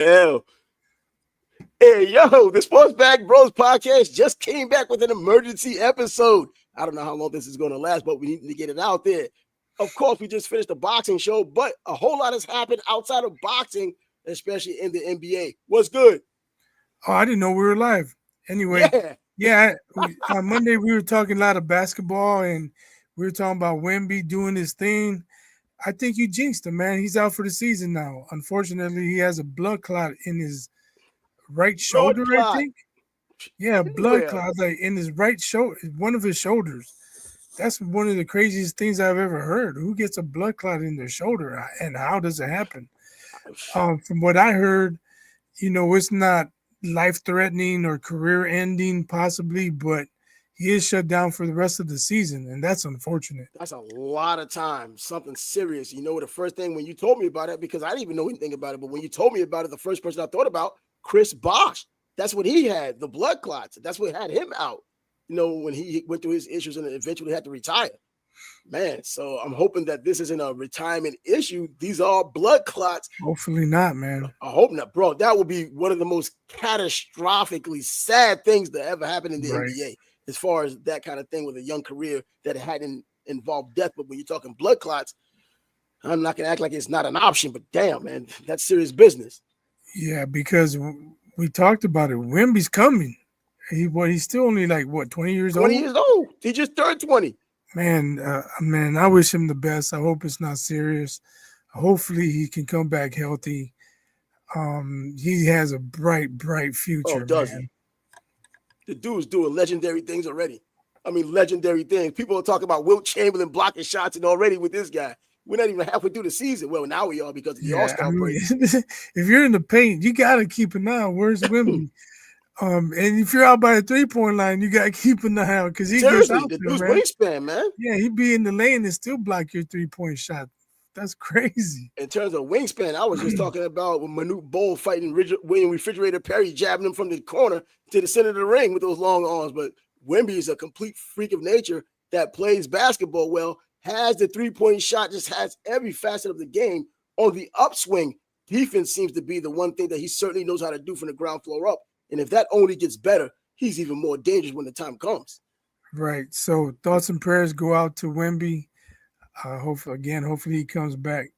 Hell. Hey, yo, the Sports Bag Bros podcast just came back with an emergency episode. I don't know how long this is going to last, but we need to get it out there. Of course, we just finished a boxing show, but a whole lot has happened outside of boxing, especially in the NBA. What's good? Oh, I didn't know we were live. Anyway, Yeah. on Monday we were talking a lot of basketball and we were talking about Wemby doing his thing. I think you jinxed him, man. He's out for the season now. Unfortunately, he has a blood clot in his right Blood shoulder, I clot. think. Yeah, blood Well, clot like in his right shoulder, one of his shoulders. That's one of the craziest things I've ever heard. Who gets a blood clot in their shoulder and how does it happen? From what I heard, it's not life threatening or career ending, possibly, but he is shut down for the rest of the season, and that's unfortunate. that's a lot of time. Something serious. You know, the first thing when you told me about it, because I didn't even know anything about it, but when you told me about it, the first person I thought about, Chris Bosh. That's what he had, the blood clots. That's what had him out. You know, when he went through his issues and eventually had to retire. Man, so I'm hoping that this isn't a retirement issue. These are blood clots. Hopefully not, man. I hope not, bro. That would be one of the most catastrophically sad things that ever happened in the Right. NBA, as far as that kind of thing with a young career that hadn't involved death. But when you're talking blood clots, I'm not gonna act like it's not an option. But damn, man, that's serious business. Yeah, because we talked about it. Wimby's coming. He's still only like what 20 years 20 old. years old. He just turned 20. Man, I wish him the best. I hope it's not serious. Hopefully, he can come back healthy. He has a bright Oh, future, does he? man. The dude's doing legendary things already. I mean, legendary things. People are talking about Wilt Chamberlain blocking shots, and already with this guy, we're not even halfway through the season. Well, now we are because of the All Yeah, I Star mean, break. if you're in the paint, you gotta keep an eye on where's Wimby. And if you're out by the 3-point line, you gotta keep an eye out because he gets Seriously, out the there, dude's man. wingspan, man. Yeah, he be in the lane and still block your 3-point shot. That's crazy. In terms of wingspan, I was just talking about when Manute Bol fighting William Refrigerator Perry, jabbing him from the corner to the center of the ring with those long arms. But Wemby is a complete freak of nature that plays basketball well, has the 3-point shot, just has every facet of the game on the upswing. Defense seems to be the one thing that he certainly knows how to do from the ground floor up. And if that only gets better, he's even more dangerous when the time comes. Right. So thoughts and prayers go out to Wemby. Hopefully he comes back.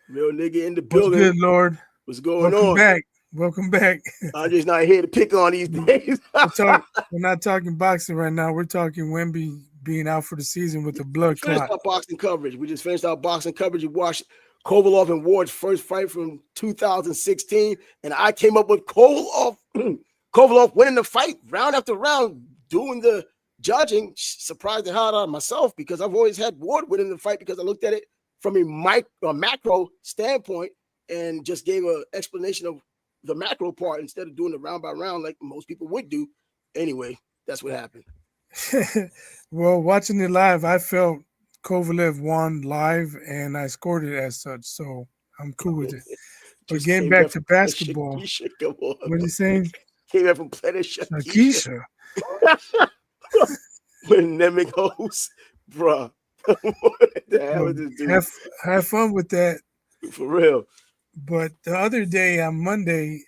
Real nigga in the What's building. good, Lord? What's going Welcome on? back. Welcome back. I'm just not here to pick on these days. We're not talking boxing right now. We're talking Wemby being out for the season with a blood Finished clot. our boxing coverage. We just finished our boxing coverage. You watched Kovalov and Ward's first fight from 2016, and I came up with Kovalov winning the fight round after round, doing the judging. Surprised the hell out of myself because I've always had Ward winning the fight because I looked at it from a macro standpoint and just gave an explanation of the macro part instead of doing the round by round like most people would do. Anyway, that's what happened. Well, watching it live, I felt Kovalev won live, and I scored it as such. So I'm cool with it. But Just getting came back back to from basketball, Shakisha. Come on. what are you saying? Came back from Planet Shakisha. Keisha. When Nemec hosts, bruh. What the hell Well, is this dude? have fun with that. For real. But the other day on Monday,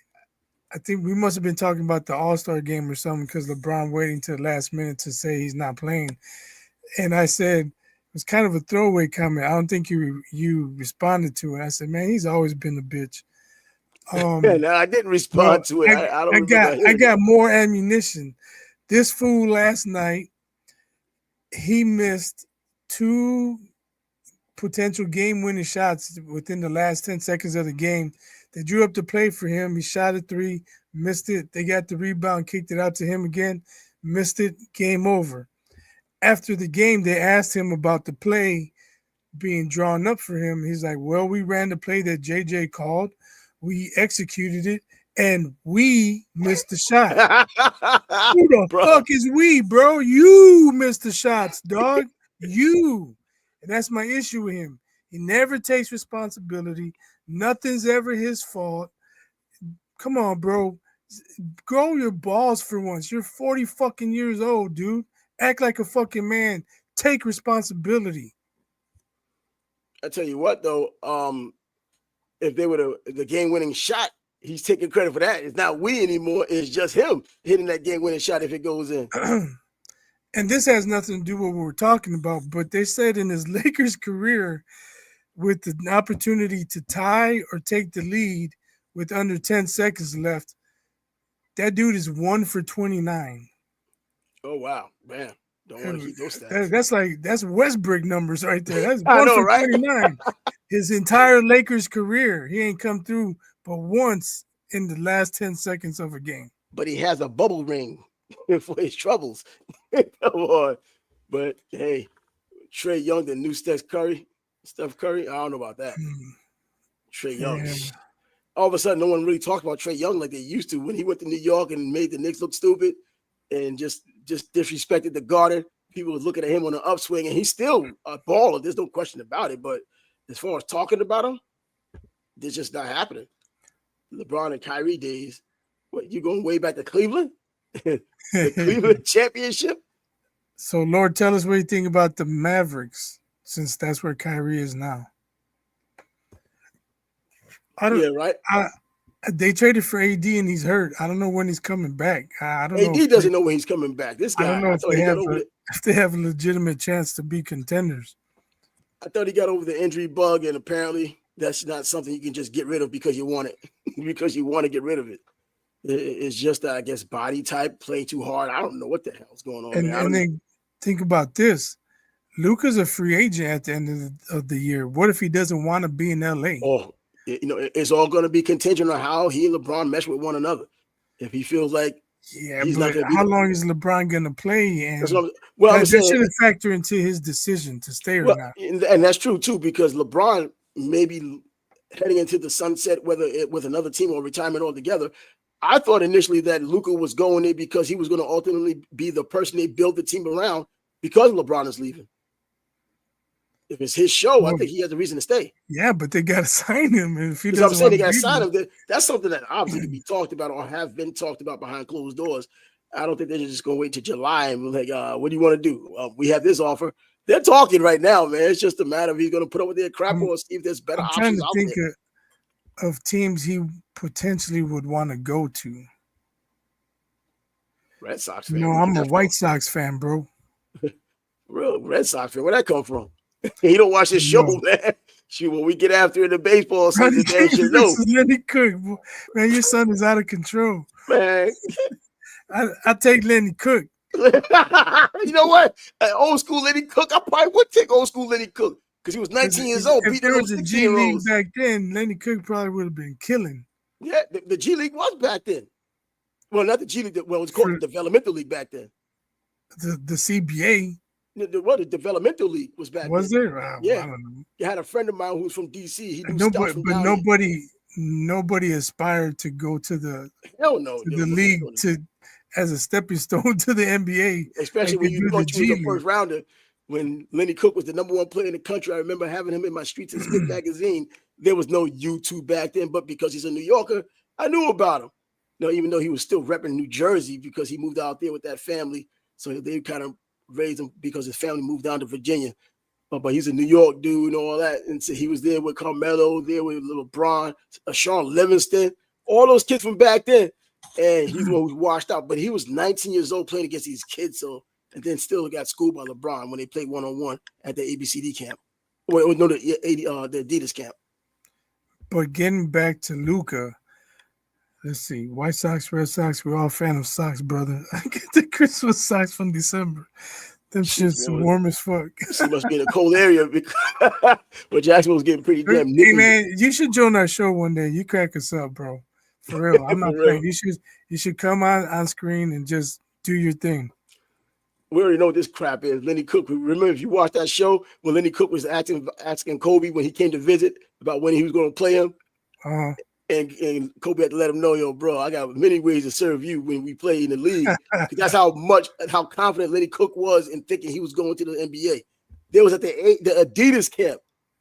I think we must have been talking about the All-Star game or something because LeBron waiting to the last minute to say he's not playing. And I said, it was kind of a throwaway comment. I don't think you responded to it. I said, man, he's always been a bitch. No, I didn't respond Well, to it. I don't I remember got hearing it. more ammunition. This fool last night, he missed 2 potential game-winning shots within the last 10 seconds of the game. They drew up the play for him. He shot a 3, missed it. They got the rebound, kicked it out to him again, missed it, game over. After the game, they asked him about the play being drawn up for him. He's like, well, we ran the play that JJ called. We executed it, and we missed the shot. Who the fuck is we, bro? You missed the shots, dog. You. And that's my issue with him. He never takes responsibility. Nothing's ever his fault. Come on, bro. Grow your balls for once. You're 40 fucking years old, dude. Act like a fucking man. Take responsibility. I tell you what, though, if they were the game-winning shot, he's taking credit for that. It's not we anymore. It's just him hitting that game-winning shot if it goes in. And this has nothing to do with what we're talking about, but they said in his Lakers career, with the opportunity to tie or take the lead with under 10 seconds left, that dude is 1 for 29. Oh, wow. Man, don't want to keep those stats. That's Westbrook numbers right there. That's I 1 know, for right? 29. His entire Lakers career, he ain't come through but once in the last 10 seconds of a game. But he has a bubble ring for his troubles. Come on. But, hey, Trae Young, the new Steph Curry, I don't know about that. Trae Young. Yeah. All of a sudden, no one really talked about Trae Young like they used to when he went to New York and made the Knicks look stupid and just disrespected the Garden. People were looking at him on the upswing, and he's still a baller. There's no question about it. But as far as talking about him, it's just not happening. LeBron and Kyrie days. What, you going way back to Cleveland? The Cleveland championship? So, Lord, tell us what you think about the Mavericks, since that's where Kyrie is now. They traded for AD and he's hurt. I don't know when he's coming back. I don't know. AD doesn't know when he's coming back. This guy, I don't know if they have a legitimate chance to be contenders. I thought he got over the injury bug, and apparently that's not something you can just get rid of because you want it, because you want to get rid of it. It's just, I guess, body type, play too hard. I don't know what the hell's going on. And then think about this. Luka's a free agent at the end of the year. What if he doesn't want to be in LA? Oh, it's all going to be contingent on how he and LeBron mesh with one another. If he feels like he's but how long is LeBron going to play? And that shouldn't factor into his decision to stay or not. And that's true too, because LeBron may be heading into the sunset, whether with another team or retirement altogether. I thought initially that Luka was going there because he was going to ultimately be the person they build the team around because LeBron is leaving. If it's his show, I think he has a reason to stay. Yeah, but they got to sign him. If he doesn't, I'm saying they got to sign him. That's something that obviously can be talked about or have been talked about behind closed doors. I don't think they're just going to wait till July and be like, what do you want to do? We have this offer. They're talking right now, man. It's just a matter of he's going to put up with their crap or see if there's better options out there. I'm trying to think of teams he potentially would want to go to. Red Sox fan. No, I'm a White Sox fan, bro. Real Red Sox fan. Where'd that come from? He don't watch this show, man. Shoot, when we get after in the baseball season, this is Lenny Cook. Man, your son is out of control. Man. I take Lenny Cook. You know what? Old school Lenny Cook, I probably would take old school Lenny Cook because he was 19 years old. If there was a G League back then, Lenny Cook probably would have been killing. Yeah, the G League was back then. Well, not the G League. Well, it was called the Developmental League back then. The CBA. The Developmental League was back then. Was there? Yeah. I don't know. You had a friend of mine who's from D.C. Nobody aspired to go to the league as a stepping stone to the NBA. Especially when you thought you was a first rounder. When Lenny Cook was the number one player in the country, I remember having him in my Streets and Spit magazine. There was no YouTube back then, but because he's a New Yorker, I knew about him. Even though he was still repping New Jersey because he moved out there with that family. So they kind of raised him because his family moved down to Virginia. But he's a New York dude and all that. And so he was there with Carmelo, there with LeBron, Sean Livingston, all those kids from back then. And he's the one who's washed out. But he was 19 years old playing against these kids. And then still got schooled by LeBron when they played one-on-one at the ABCD camp. The Adidas camp. But getting back to Luka, let's see. White Sox, Red Sox, we're all fan of socks, brother. I get the Christmas socks from December. Them shit's warm as fuck. She must be in a cold area because but Jacksonville's getting pretty damn nippy. Hey man, you should join our show one day. You crack us up, bro. For real. I'm not playing. You should come on screen and just do your thing. We already know what this crap is. Lenny Cook. Remember, if you watched that show when Lenny Cook was asking Kobe when he came to visit about when he was going to play him, and Kobe had to let him know, yo, bro, I got many ways to serve you when we play in the league. That's how confident Lenny Cook was in thinking he was going to the NBA. There was at the Adidas camp,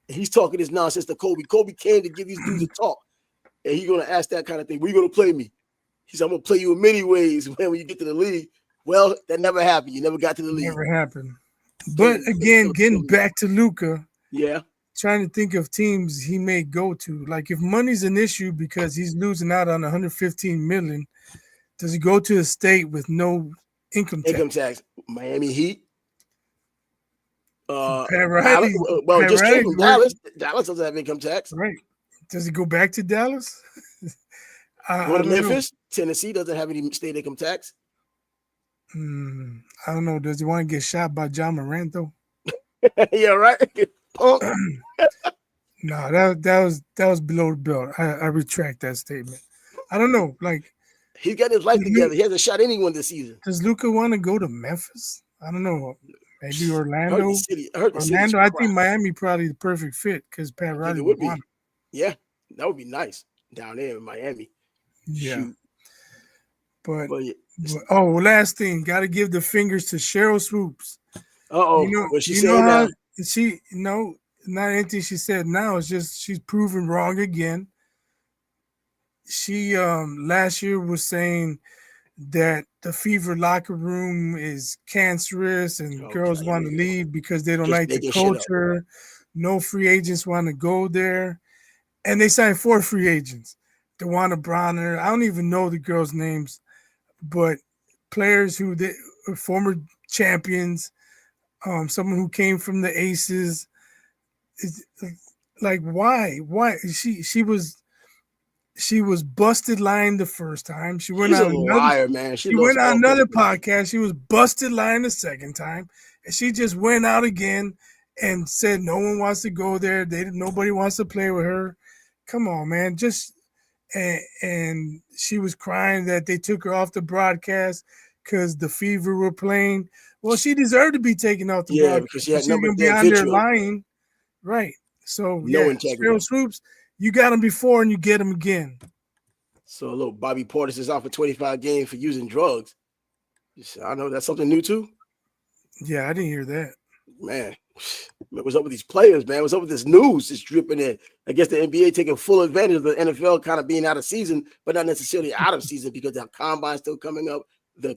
and he's talking this nonsense to Kobe. Kobe came to give these dudes a talk, and he's going to ask that kind of thing. Where you going to play me? He said, I'm going to play you in many ways when you get to the league. Well, that never happened. You never got to the league. Never happened. But again, getting back to Luka. Yeah. trying to think of teams he may go to. Like if money's an issue because he's losing out on 115 million, does he go to a state with no income tax? Income tax. Miami Heat. Pat Dallas. Riley, Well, Pat just came Riley from worked, Dallas. Dallas doesn't have income tax. right? Does he go back to Dallas? Go I to don't know. Memphis. Tennessee doesn't have any state income tax. I don't know. Does he want to get shot by John Morant though? Yeah, right. Punk. No, that was below the belt. I retract that statement. I don't know. Like, He's got his life together. He hasn't shot anyone this season. does Luca want to go to Memphis? I don't know. Maybe I heard Orlando. the city. I heard the city's Orlando. I crap. think Miami probably the perfect fit because Pat I think Riley it would would be. want him. Yeah, that would be nice down there in Miami. Yeah. Shoot. But yeah. last thing, got to give the fingers to Cheryl Swoops. What's she you saying know how now? she not anything she said now. It's just she's proven wrong again. She last year was saying that the Fever locker room is cancerous and girls want to leave because they don't Just like the making shit up. culture. No free agents want to go there. And they signed 4 free agents. DeWanna Bronner. I don't even know the girls' names, but players who they former champions, someone who came from the Aces. It's like why? She was busted lying the first time. She went She's on a another liar, man. she went on another podcast. She was busted lying the second time. And she just went out again and said no one wants to go there. Nobody wants to play with her. Come on, man. And she was crying that they took her off the broadcast because the Fever were playing. Well, she deserved to be taken off the broadcast because she had she's number gonna be on there lying. Right. So integrity. Cheryl Swoops, you got them before and you get them again. So look, Bobby Portis is out for 25 games for using drugs. I know that's something new too. Yeah, I didn't hear that. Man, what's up with these players, man? What's up with this news just dripping in? I guess the NBA taking full advantage of the NFL kind of being out of season, but not necessarily out of season because the combine's still coming up, the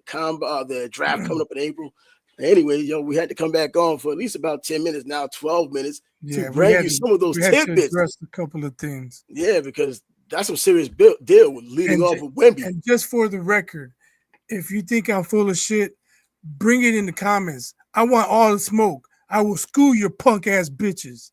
draft coming up in April. Anyway, we had to come back on for at least about 10 minutes now, 12 minutes to bring you some of those tidbits. To address a couple of things. Yeah, because that's some serious deal with leading off with Wemby. And just for the record, if you think I'm full of shit, bring it in the comments. I want all the smoke. I will school your punk ass bitches.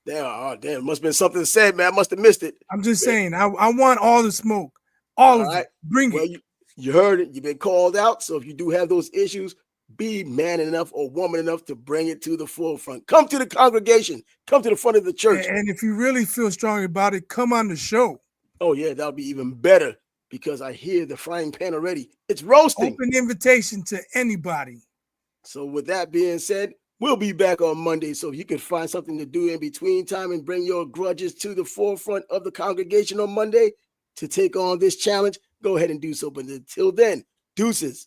Damn. Must have been something said, man. I must have missed it. I'm just saying, I want all the smoke. All of it. Bring it. You heard it. You've been called out. So if you do have those issues, be man enough or woman enough to bring it to the forefront. Come to the congregation. Come to the front of the church. And if you really feel strong about it, come on the show. Oh, yeah, that'll be even better because I hear the frying pan already. It's roasting. Open invitation to anybody. So with that being said, we'll be back on Monday. So if you can find something to do in between time and bring your grudges to the forefront of the congregation on Monday to take on this challenge, go ahead and do so. But until then, deuces.